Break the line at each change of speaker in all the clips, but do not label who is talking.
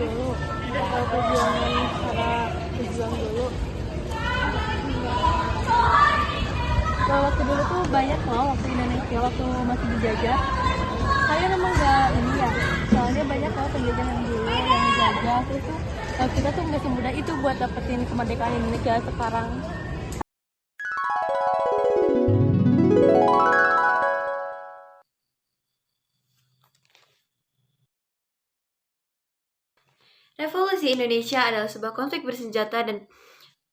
dulu, perjuangan para pejuang dulu. Kalau waktu dulu tuh banyak loh, waktu Indonesia waktu masih dijajah. Saya memang nggak ini ya, soalnya banyak loh penjajahan dulu yang dijajah, terus tuh kita tuh nggak semudah itu buat dapetin kemerdekaan Indonesia sekarang.
Revolusi Indonesia adalah sebuah konflik bersenjata dan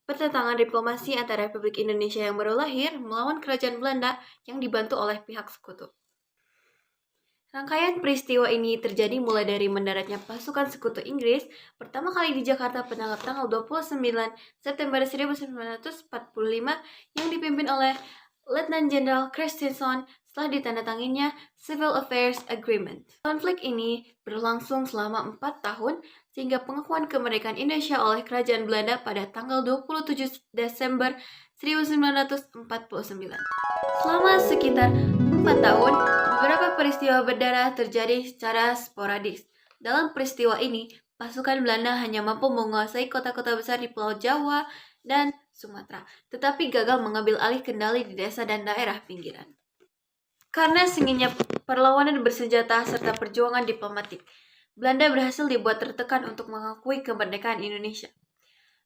pertentangan diplomasi antara Republik Indonesia yang baru lahir melawan Kerajaan Belanda yang dibantu oleh pihak sekutu. Rangkaian peristiwa ini terjadi mulai dari mendaratnya pasukan sekutu Inggris pertama kali di Jakarta pada tanggal 29 September 1945 yang dipimpin oleh Letnan Jenderal Christensen setelah ditandatangannya Civil Affairs Agreement. Konflik ini berlangsung selama 4 tahun sehingga pengakuan kemerdekaan Indonesia oleh Kerajaan Belanda pada tanggal 27 Desember 1949. Selama sekitar 4 tahun, beberapa peristiwa berdarah terjadi secara sporadis. Dalam peristiwa ini, pasukan Belanda hanya mampu menguasai kota-kota besar di Pulau Jawa dan Sumatera, tetapi gagal mengambil alih kendali di desa dan daerah pinggiran. Karena senginnya perlawanan bersenjata serta perjuangan diplomatik, Belanda berhasil dibuat tertekan untuk mengakui kemerdekaan Indonesia.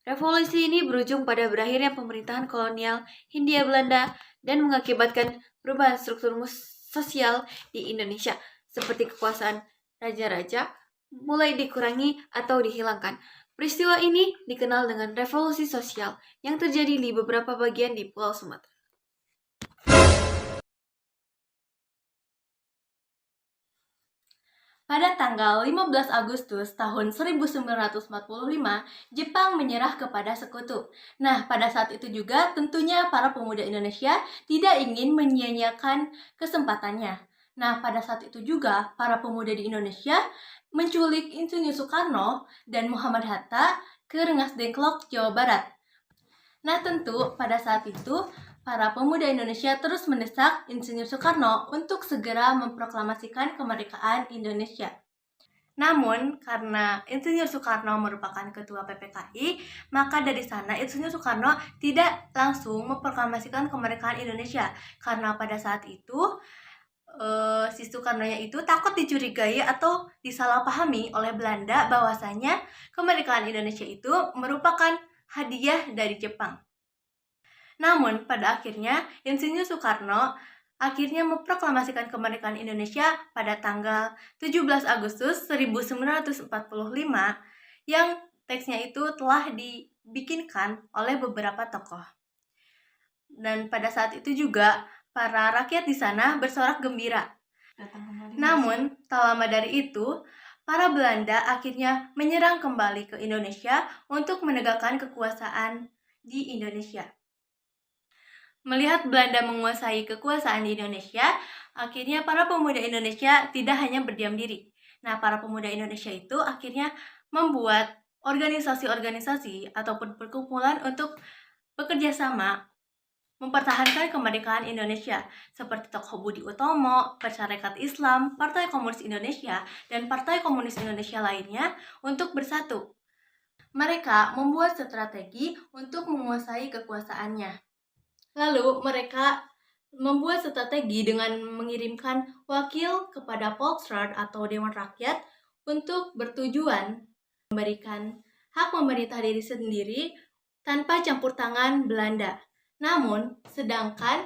Revolusi ini berujung pada berakhirnya pemerintahan kolonial Hindia Belanda dan mengakibatkan perubahan struktur sosial di Indonesia, seperti kekuasaan raja-raja mulai dikurangi atau dihilangkan. Peristiwa ini dikenal dengan revolusi sosial yang terjadi di beberapa bagian di Pulau Sumatera. Pada tanggal 15 Agustus tahun 1945, Jepang menyerah kepada sekutu. Nah, pada saat itu juga tentunya para pemuda Indonesia tidak ingin menyia-nyiakan kesempatannya. Nah, pada saat itu juga para pemuda di Indonesia menculik Insinyur Soekarno dan Muhammad Hatta ke Rengas Dengklok, Jawa Barat. Nah, tentu pada saat itu para pemuda Indonesia terus mendesak Insinyur Soekarno untuk segera memproklamasikan kemerdekaan Indonesia. Namun, karena Insinyur Soekarno merupakan ketua PPKI, maka dari sana Insinyur Soekarno tidak langsung memproklamasikan kemerdekaan Indonesia. Karena pada saat itu, si Soekarno-nya itu takut dicurigai atau disalahpahami oleh Belanda bahwasanya kemerdekaan Indonesia itu merupakan hadiah dari Jepang. Namun, pada akhirnya, Insinyur Soekarno akhirnya memproklamasikan kemerdekaan Indonesia pada tanggal 17 Agustus 1945 yang teksnya itu telah dibikinkan oleh beberapa tokoh. Dan pada saat itu juga, para rakyat di sana bersorak gembira. Namun, tak lama dari itu, para Belanda akhirnya menyerang kembali ke Indonesia untuk menegakkan kekuasaan di Indonesia. Melihat Belanda menguasai kekuasaan di Indonesia, akhirnya para pemuda Indonesia tidak hanya berdiam diri. Nah, para pemuda Indonesia itu akhirnya membuat organisasi-organisasi ataupun perkumpulan untuk bekerja sama mempertahankan kemerdekaan Indonesia, seperti Tokoh Budi Utomo, Persyarikat Islam, Partai Komunis Indonesia, dan Partai Komunis Indonesia lainnya untuk bersatu. Mereka membuat strategi untuk menguasai kekuasaannya. Lalu mereka membuat strategi dengan mengirimkan wakil kepada Volksraad atau Dewan Rakyat untuk bertujuan memberikan hak memerintah diri sendiri tanpa campur tangan Belanda. Namun, sedangkan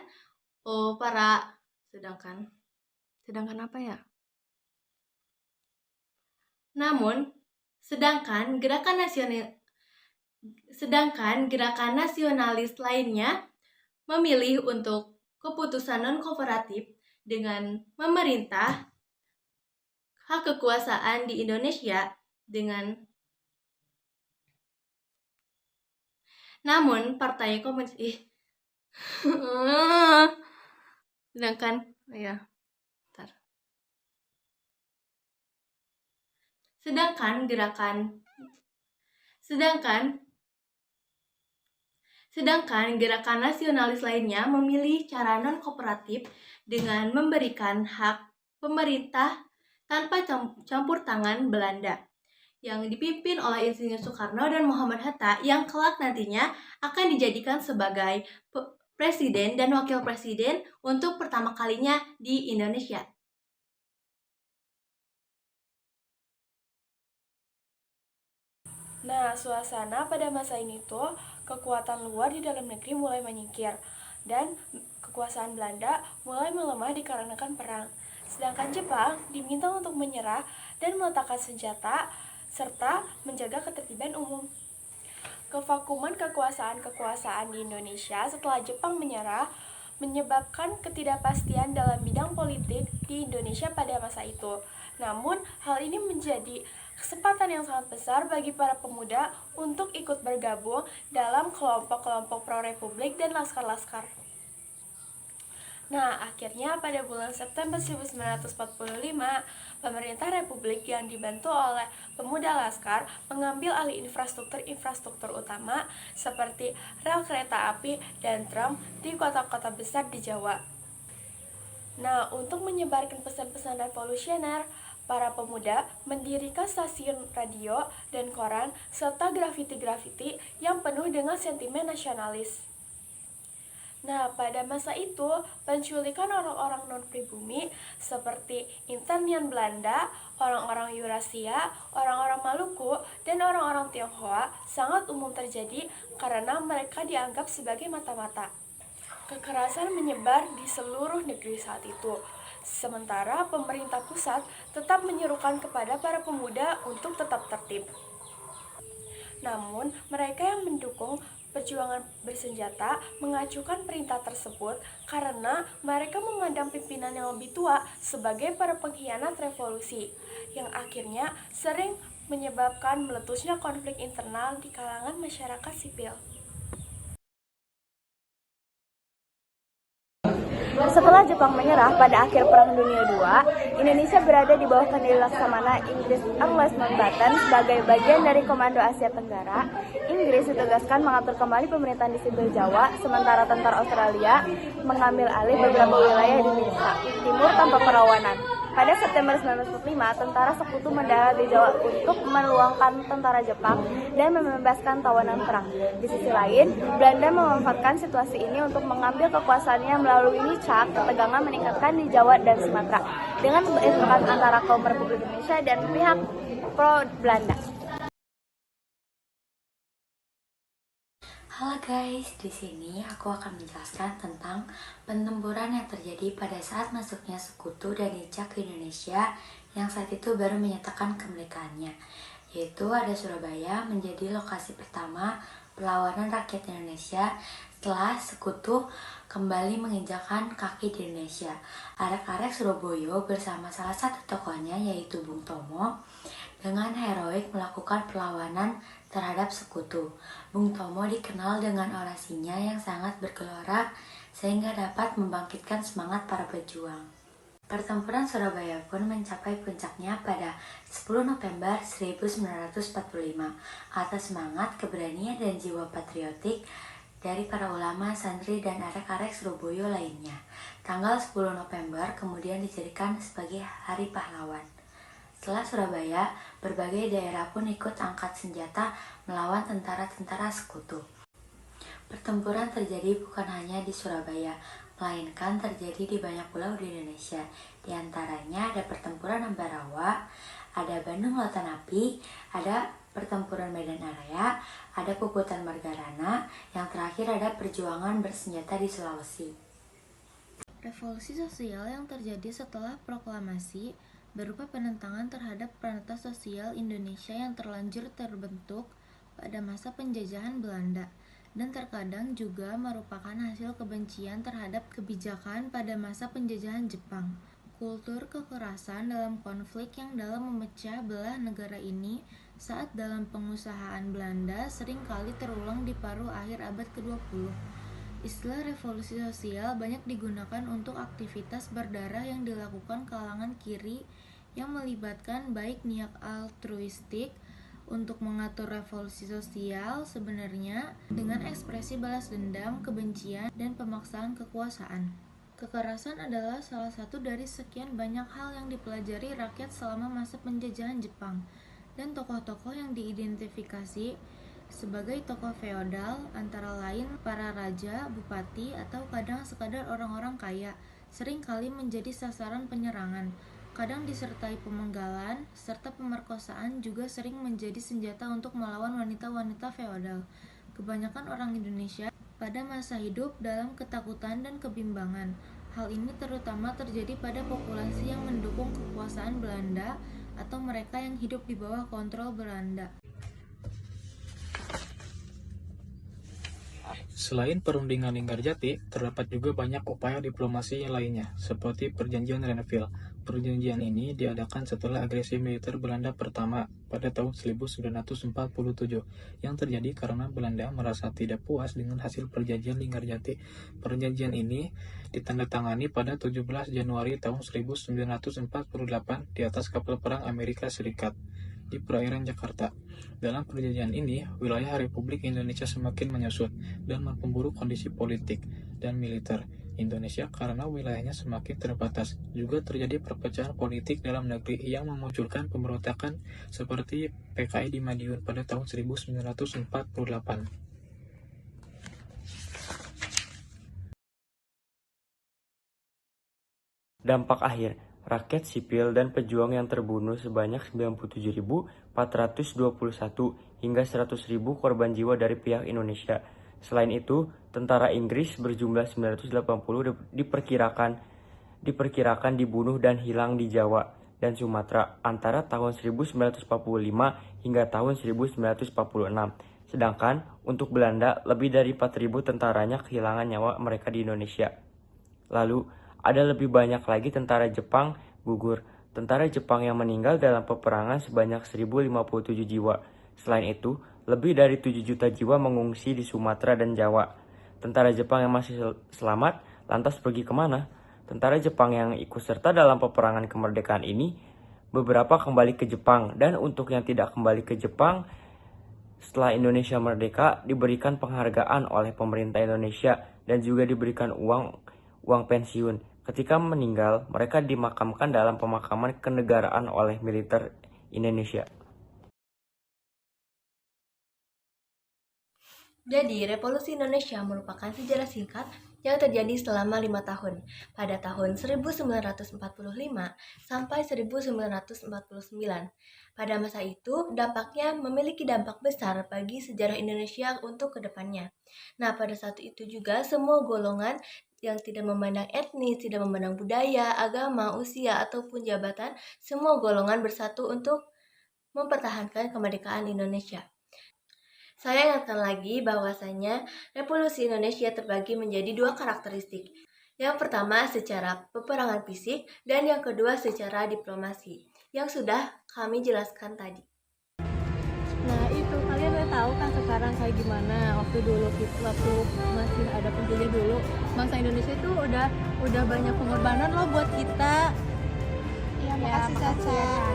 apa ya? Namun, sedangkan gerakan nasionalis lainnya memilih untuk keputusan non-kooperatif dengan memerintah hak kekuasaan di Indonesia namun Partai Komunis Sedangkan gerakan nasionalis lainnya memilih cara non-kooperatif dengan memberikan hak pemerintah tanpa campur tangan Belanda. yang dipimpin oleh Insinyur Soekarno dan Muhammad Hatta yang kelak nantinya akan dijadikan sebagai presiden dan wakil presiden untuk pertama kalinya di Indonesia.
Nah, suasana pada masa ini tuh kekuatan luar di dalam negeri mulai menyingkir dan kekuasaan Belanda mulai melemah dikarenakan perang. Sedangkan Jepang diminta untuk menyerah dan meletakkan senjata serta menjaga ketertiban umum. Kevakuman kekuasaan-kekuasaan di Indonesia setelah Jepang menyerah menyebabkan ketidakpastian dalam bidang politik di Indonesia pada masa itu. Namun, hal ini menjadi kesempatan yang sangat besar bagi para pemuda untuk ikut bergabung dalam kelompok-kelompok pro-republik dan laskar-laskar. Nah, akhirnya pada bulan September 1945, pemerintah Republik yang dibantu oleh pemuda Laskar mengambil alih infrastruktur utama seperti rel kereta api dan tram di kota-kota besar di Jawa. Nah, untuk menyebarkan pesan-pesan revolusioner, para pemuda mendirikan stasiun radio dan koran serta grafiti-grafiti yang penuh dengan sentimen nasionalis. Nah, pada masa itu, penculikan orang-orang non-pribumi seperti internian Belanda, orang-orang Eurasia, orang-orang Maluku, dan orang-orang Tionghoa sangat umum terjadi karena mereka dianggap sebagai mata-mata. Kekerasan menyebar di seluruh negeri saat itu. Sementara pemerintah pusat tetap menyerukan kepada para pemuda untuk tetap tertib. Namun, mereka yang mendukung perjuangan bersenjata mengacukan perintah tersebut karena mereka memandang pimpinan yang lebih tua sebagai para pengkhianat revolusi, yang akhirnya sering menyebabkan meletusnya konflik internal di kalangan masyarakat sipil. Setelah Jepang menyerah pada akhir Perang Dunia II, Indonesia berada di bawah kendali Laksamana Inggris Arliss Mountbatten sebagai bagian dari Komando Asia Tenggara. Inggris ditugaskan mengatur kembali pemerintahan di sipil Jawa, sementara tentara Australia mengambil alih beberapa wilayah di timur tanpa perlawanan. Pada September 1945, tentara sekutu mendarat di Jawa untuk meluangkan tentara Jepang dan membebaskan tawanan perang. Di sisi lain, Belanda memanfaatkan situasi ini untuk mengambil kekuasaannya melalui nicak ketegangan meningkatkan di Jawa dan Sumatera dengan bentrokan antara kaum Republik Indonesia dan pihak pro Belanda.
Halo guys, di sini aku akan menjelaskan tentang pertempuran yang terjadi pada saat masuknya sekutu dan nicak ke Indonesia yang saat itu baru menyatakan kemerdekaannya, yaitu ada Surabaya menjadi lokasi pertama perlawanan rakyat Indonesia setelah sekutu kembali menginjakan kaki di Indonesia. Arek-arek Surabaya bersama salah satu tokohnya yaitu Bung Tomo dengan heroik melakukan perlawanan terhadap sekutu. Bung Tomo dikenal dengan orasinya yang sangat bergelora sehingga dapat membangkitkan semangat para pejuang. Pertempuran Surabaya pun mencapai puncaknya pada 10 November 1945 atas semangat, keberanian, dan jiwa patriotik dari para ulama, santri, dan arek-arek Surabaya lainnya. Tanggal 10 November kemudian dijadikan sebagai Hari Pahlawan. Setelah Surabaya, berbagai daerah pun ikut angkat senjata melawan tentara-tentara sekutu. Pertempuran terjadi bukan hanya di Surabaya, melainkan terjadi di banyak pulau di Indonesia. Di antaranya ada pertempuran Ambarawa, ada Bandung Lautan Api, ada pertempuran Medan Area, ada Puputan Margarana, yang terakhir ada perjuangan bersenjata di Sulawesi.
Revolusi sosial yang terjadi setelah proklamasi berupa penentangan terhadap peranata sosial Indonesia yang terlanjur terbentuk pada masa penjajahan Belanda dan terkadang juga merupakan hasil kebencian terhadap kebijakan pada masa penjajahan Jepang. Kultur kekerasan dalam konflik yang dalam memecah belah negara ini saat dalam pengusahaan Belanda seringkali terulang di paruh akhir abad ke-20. Istilah revolusi sosial banyak digunakan untuk aktivitas berdarah yang dilakukan kalangan kiri yang melibatkan baik niat altruistik untuk mengatur revolusi sosial sebenarnya dengan ekspresi balas dendam, kebencian, dan pemaksaan kekuasaan. Kekerasan adalah salah satu dari sekian banyak hal yang dipelajari rakyat selama masa penjajahan Jepang. dan tokoh-tokoh yang diidentifikasi sebagai tokoh feodal antara lain para raja, bupati, atau kadang sekadar orang-orang kaya sering kali menjadi sasaran penyerangan. Kadang disertai pemenggalan serta pemerkosaan juga sering menjadi senjata untuk melawan wanita-wanita feodal. Kebanyakan orang Indonesia pada masa hidup dalam ketakutan dan kebimbangan. Hal ini terutama terjadi pada populasi yang mendukung kekuasaan Belanda atau mereka yang hidup di bawah kontrol Belanda.
Selain perundingan Linggarjati, terdapat juga banyak upaya diplomasi lainnya, seperti Perjanjian Renville. Perjanjian ini diadakan setelah agresi militer Belanda pertama pada tahun 1947, yang terjadi karena Belanda merasa tidak puas dengan hasil Perjanjian Linggarjati. Perjanjian ini ditandatangani pada 17 Januari tahun 1948 di atas kapal perang Amerika Serikat di perairan Jakarta. Dalam perjanjian ini, wilayah Republik Indonesia semakin menyusut dan memperburuk kondisi politik dan militer Indonesia karena wilayahnya semakin terbatas. Juga terjadi perpecahan politik dalam negeri yang memunculkan pemberontakan seperti PKI di Madiun pada tahun 1948.
Dampak akhir, rakyat sipil dan pejuang yang terbunuh sebanyak 97.421 hingga 100.000 korban jiwa dari pihak Indonesia. Selain itu, tentara Inggris berjumlah 980 diperkirakan dibunuh dan hilang di Jawa dan Sumatera antara tahun 1945 hingga tahun 1946. Sedangkan untuk Belanda, lebih dari 4.000 tentaranya kehilangan nyawa mereka di Indonesia. Lalu, ada lebih banyak lagi tentara Jepang gugur. Tentara Jepang yang meninggal dalam peperangan sebanyak 1.057 jiwa. Selain itu, lebih dari 7 juta jiwa mengungsi di Sumatera dan Jawa. Tentara Jepang yang masih selamat lantas pergi kemana? Tentara Jepang yang ikut serta dalam peperangan kemerdekaan ini, beberapa kembali ke Jepang. Dan untuk yang tidak kembali ke Jepang, setelah Indonesia merdeka, diberikan penghargaan oleh pemerintah Indonesia dan juga diberikan uang pensiun. Ketika meninggal, mereka dimakamkan dalam pemakaman kenegaraan oleh militer Indonesia.
Jadi, Revolusi Indonesia merupakan sejarah singkat yang terjadi selama 5 tahun, pada tahun 1945 sampai 1949. Pada masa itu, dampaknya memiliki dampak besar bagi sejarah Indonesia untuk kedepannya. Nah, pada saat itu juga semua golongan yang tidak memandang etnis, tidak memandang budaya, agama, usia, ataupun jabatan, semua golongan bersatu untuk mempertahankan kemerdekaan Indonesia. Saya ingatkan lagi bahwasanya Revolusi Indonesia terbagi menjadi 2 karakteristik. Yang pertama secara peperangan fisik dan yang kedua secara diplomasi, yang sudah kami jelaskan tadi.
Nah itu, kalian udah tahu kan sekarang kayak gimana waktu masih ada penjajah dulu, bangsa Indonesia itu udah banyak pengorbanan loh buat kita.
Iya, makasih Caca.